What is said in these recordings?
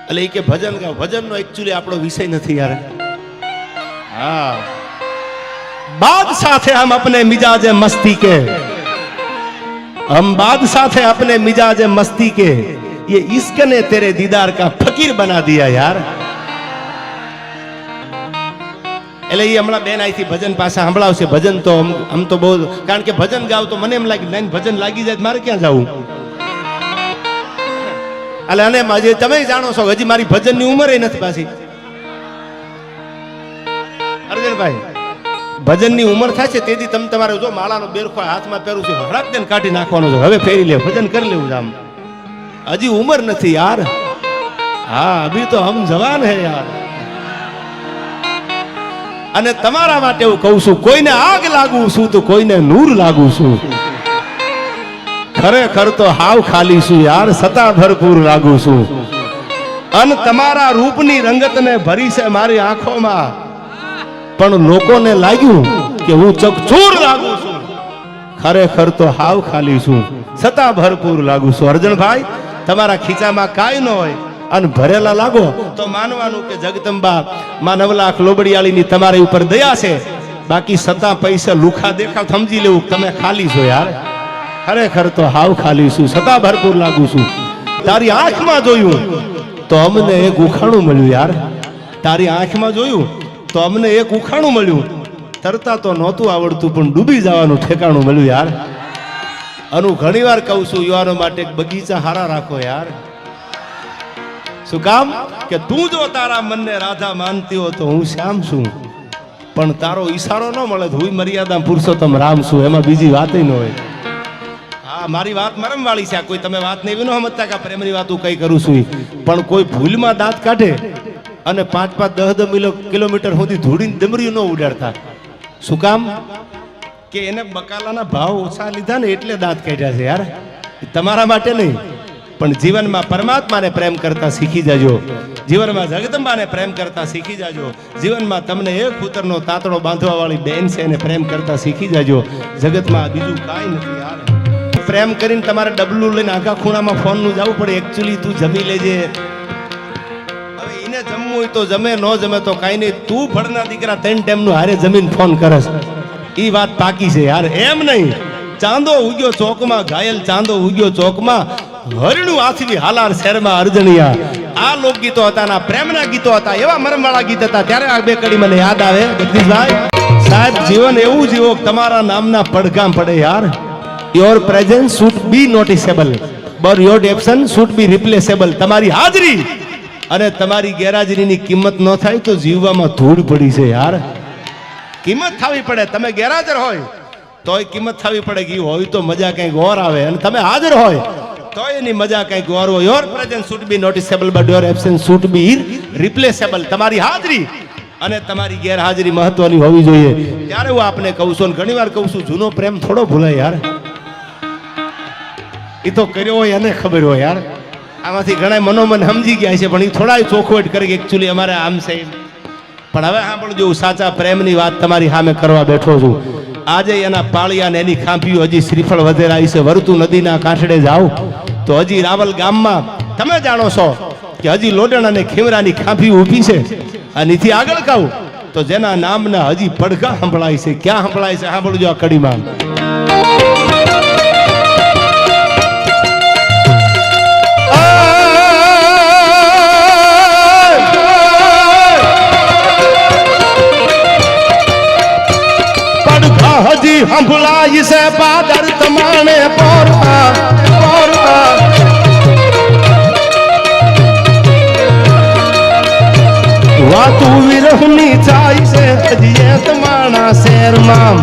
એટલે એ કે ભજન ગાઓ. ભજનનો એકચ્યુઅલી આપણો વિષય નથી યાર. हाँ बादशाह थे हम अपने मिजाज मस्ती के, हम बादशाह थे अपने मिजाज मस्ती के, ये इश्क ने तेरे दीदार का फकीर बना दिया यार. એટલે એ હમણાં બેન આઈથી ભજન પાછા સંભળાવશે. ભજન તો આમ તો બહુ, કારણ કે ભજન ગાવ તો મને એમ લાગે નહીં ભજન લાગી જાય મારે ક્યાં જવું. એટલે અને તમે જાણો છો હજી મારી ભજનની ઉંમર નથી પાછી. અર્જુનભાઈ ભજનની ઉંમર થાય છે તેથી તમે તમારે જો માળાનો બેરખો હાથમાં પહેરું છે હળક દેને કાઢી નાખવાનો છે. હવે ફેરી લે ભજન કરી લેવું આમ. હજી ઉંમર નથી યાર. હા અભી તો હમ જવાન હે યાર. અને તમારા માટે હું કહું છું, કોઈને આગ લાગુ છું તો કોઈને નૂર લાગુ છું. ખરેખર તો હાવ ખાલી છું યાર, સતા ભરપૂર લાગુ છું. અને તમારા રૂપની રંગતને ભરી છે મારી આંખોમાં, પણ લોકોને લાગ્યું કે હું ચકચૂર લાગુ છું. ખરેખર તો હાવ ખાલી છું, સતા ભરપૂર લાગુ છું. અર્જુનભાઈ તમારા ખીચામાં કાંઈ ન હોય અને ભરેલા લાગો તો માનવાનું કે જગદંબા માં 9 લાખ લોબડિયાળીની તમારી ઉપર દયા છે. બાકી સતા પૈસા લુખા દેખાવ સમજી લેવું તમે ખાલી છો યાર. ખરેખર તો હાવ ખાલી છું, સતા ભરપૂર લાગુ છું. તારી આંખમાં જોયું તો અમને એક ઉખાણું મળ્યું યાર. તારી આંખમાં જોયું તો અમને એક ઉખાણું મળ્યું. તરતા તો નહોતું આવડતું પણ ડૂબી જવાનું ઠેકાણું મળ્યું યાર. અનુ ઘણીવાર કહું છું યુવાનો માટે બગીચા હારા રાખો યાર. શું કામ કે તું જો તારા મનને રાધા માનતી હો તો હું શ્યામ છું, પણ તારો ઈશારો ન મળે તો હું મર્યાદા પુરુષોત્તમ રામ છું. એમાં બીજી વાત ન હોય. હા મારી વાત મરમ વાળી છે. કોઈ તમે વાત નહીં ન સમજતા કે પ્રેમની વાત હું કઈ કરું છું, પણ કોઈ ભૂલમાં દાંત કાઢે અને 5-10 કિલોમીટર સુધી ધૂળીને ડમરીઓ ન ઉડાડતા. શું કામ કે એને બકાલાના ભાવ ઓછા લીધા ને એટલે દાંત કાઢ્યા છે યાર. તમારા માટે નહીં, પણ જીવનમાં પરમાત્માને પ્રેમ કરતા શીખી જાજો. જીવનમાં જગદંબાને પ્રેમ કરતા શીખી જાજો. જીવનમાં તમને એક કૂતરનો તાતડો બાંધવા વાળી બેન છે એને પ્રેમ કરતા શીખી જાજો. જગતમાં બીજું કાંઈ નથી યાર. પ્રેમ કરીને તમારે ડબલું લઈને આખા ખૂણામાં ફોનનું જવું પડે. એકચ્યુઅલી તું જમી લેજે. જમવું હોય તો જમે, ન જમે તો કઈ નહીં. તું ભણના દીકરા 3 ટાઈમનું હારે જમીન ફોન કરસ ઈ વાત પાકી છે યાર. એમ નહીં ચાંદો ઉગ્યો ચોકમાં, ઘાયલ ચાંદો ઉગ્યો ચોકમાં, હરણું આથવી હાલાર શહેરમાં અર્જણિયા. આ લોકગીતો હતા ના પ્રેમના ગીતો હતા, એવા મરમવાળા ગીત હતા. ત્યારે આ બે કડી મને યાદ આવે. જગદીશભાઈ સાહેબ જીવન એવું જીવો તમારા નામના પડઘામ પડે યાર. Your presence should be noticeable but your absence should be રિપ્લેસેબલ. તમારી હાજરી અને તમારી ગેરહાજરીની કિંમત ન થાય તો જીવવામાં ધૂળ પડી છે યાર. કિંમત થવી પડે. તમે ગેરહાજર હોય તોય કિંમત થવી પડે. કે હોય તો મજા કંઈક ઓર આવે, અને તમે હાજર હોય તો એની મજા કંઈક ઓર હોય. Your presence should be noticeable but your absence should be રિપ્લેસેબલ. તમારી હાજરી અને તમારી ગેરહાજરી મહત્વની હોવી જોઈએ. ત્યારે હું આપને કહું છું, ઘણી વાર કહું છું, જૂનો પ્રેમ થોડો ભૂલાય યાર. એ તો કર્યો હોય એને ખબર હોય યાર. આમાંથી ઘણા મનોમન સમજી ગયા છે, પણ એ થોડા ચોખવટ કરે કે એકચ્યુઅલી અમારે આમ છે. પણ હવે સાંભળજો, સાચા પ્રેમની વાત તમારી સામે કરવા બેઠો છું. આજે એના પાળિયા ને એની ખાંભીઓ હજી શ્રીફળ વધેરાઈ છે. વરતુ નદીના કાંઠડે જાઓ તો હજી રાવલ ગામમાં તમે જાણો છો કે હજી લોડણ અને ખીમરાની ખાંભી ઊભી છે. અને એથી આગળ કહું તો જેના નામના હજી પડઘા સંભળાય છે. ક્યાં સંભળાય છે સાંભળજો આ કડીમાં. હજી સંભળાય છે પાદર તમાણે પોરતા પોરતા. વાતું વિરહની જાય છે હજી એ તમારા શહેરમાં.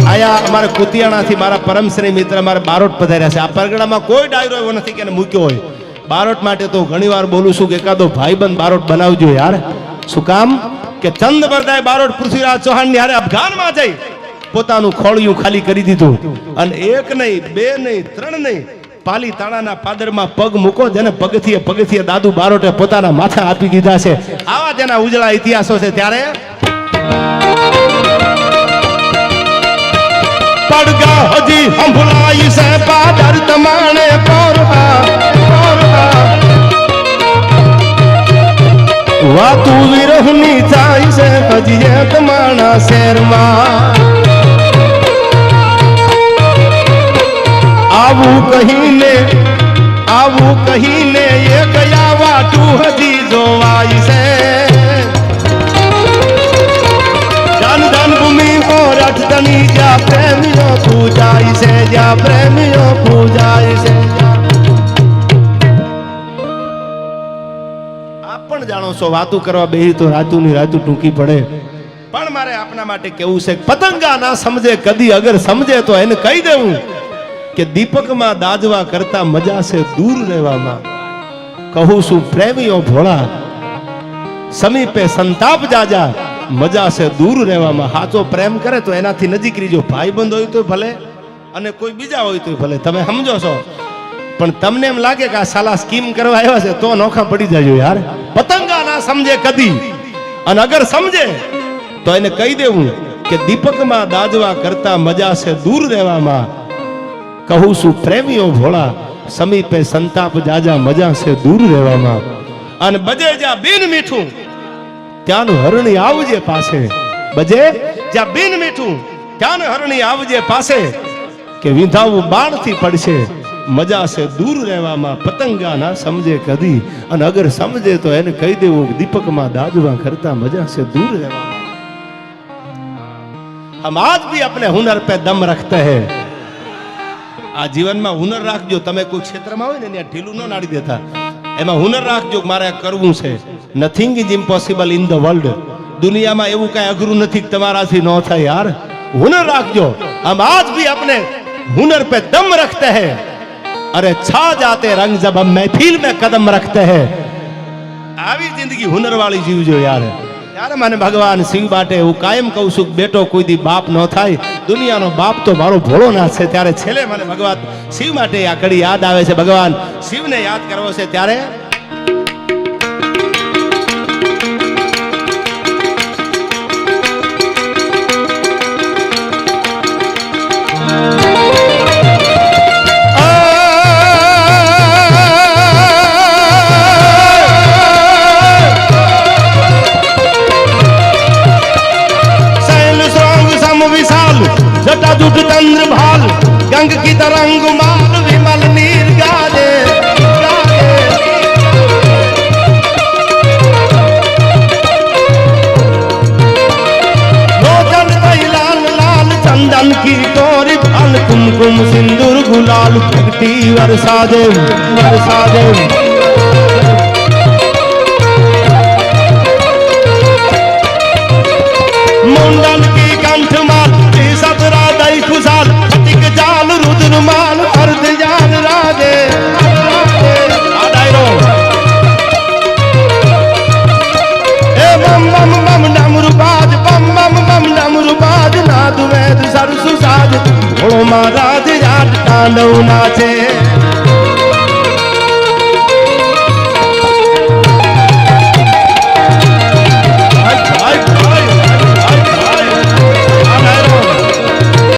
આયા અમારે કુતિયાણાથી મારા પરમશ્રી મિત્ર મારા બારોટ પધાર્યા છે. આ પરગડામાં કોઈ ડાયરો એવો નથી કે મૂક્યો હોય. બારોટ માટે તો ઘણી વાર બોલું છું કે એકાદો ભાઈબંધ બારોટ બનાવજો યાર. શું કામ કે ચંદ બરદાય બારોટ પૃથ્વીરાજ ચૌહાણ ની હારે અફઘાનમાં જઈ પોતાનું ખોળિયું ખાલી કરી દીધું. અને 1 નહીં 2 નહીં 3 નહીં, પાલી તાણાના પાદરમાં પગ મૂકો જેને પગથિયે દાદુ બારોટે પોતાના માથા આપી દીધા છે. આવા જેના ઉજળા ઇતિહાસો છે. ત્યારે પડઘા હજી સંભળાય છે પાદર તમાણે પોરતા. શેરમાં આવું કહીને એ ગયા વાટું હજી જોવાય છે જન જન્મભૂમિ ઓરઠની જ્યાં પ્રેમીઓ પૂજાય છે જ્યાં પ્રેમીઓ પૂજાય છે આપ પણ જાણો છો વાતું કરવા બેહી તો રાતું ની રાતું ટૂંકી પડે પણ મારે આપના માટે કેવું છે પતંગા ના સમજે કદી અગર સમજે તો એને કહી દેવું કે દીપકમાં દાજવા કરતા મજા છે દૂર રહેવામાં કહું છું પ્રેમીઓ ભોળા સમીપે સંતાપ જાજા મજા છે દૂર રહેવામાં સાચો પ્રેમ કરે તો એનાથી નજીક રીજો ભાઈબંધ હોય તો ભલે અને કોઈ બીજા હોય તો ભલે તમે સમજો છો પણ તમને એમ લાગે કે આ સાલા સ્કીમ કરવા આવ્યા છે તો નોખા પડી જાજો યાર પતંગા ના સમજે કદી અને અગર સમજે તો એને કહી દેવું કે દીપકમાં દાજવા કરતા મજા છે દૂર રહેવામાં કહું છું પ્રેમીઓ ભોળા સમીપે સંતાપ જાજા મજા છે દૂર રહેવામાં અને બજે જ્યાં બિન મીઠું ત્યાંનું હરણી આવજે પાસે બજે જ્યાં બિન મીઠું ત્યાંનું હરણી આવજે પાસે કે વિંધાવું બાણથી પડશે મજા છે દૂર રહેવામાં પતંગા ના સમજે કદી અને અગર સમજે તો એને કહી દેવું દીપકમાં દાજવા કરતા મજા છે દૂર રહેવામાં हम आज भी अपने हुनर पे दम रखते हैं આ જીવનમાં હુનર રાખજો તમે કોઈ ક્ષેત્રમાં હોય ને ત્યાં ઢીલું ન નાડી દેતા એમાં હુનર રાખજો મારે કરવું છે nothing is impossible in the world દુનિયામાં એવું કઈ અઘરું નથી તમારાથી ન થાય યાર હુનર રાખજો हम आज भी अपने हुनर पे दम रखते हैं अरे छा जाते रंग जब हम महफिल में कदम रखते हैं આવી જિંદગી હુનર વાળી જીવજો યાર ત્યારે મને ભગવાન શિવ માટે હું કાયમ કહું છું બેટો કોઈ દી બાપ ન થાય દુનિયાનો બાપ તો મારો ભોળોનાથ છે ત્યારે છેલ્લે મને ભગવાન શિવ માટે આ કડી યાદ આવે છે ભગવાન શિવને યાદ કરવો છે ત્યારે जटाजुट चंद्र भाल गंग की तरंग माल विमल नीर गाले लोचन लाल लाल चंदन की तोरी भाल कुमकुम सिंदूर गुलाल प्रगटी वर्षा देव मुंडन की कंठ माल सतरा दई खुशाल फटिक जाल रुद्र माल अर्ध जान राधे ए बम बम बम डमरू बाज बम बम बम डमरू बाज नाद वेद सरसु साज भोळो महाराज जाट तांडव नाचे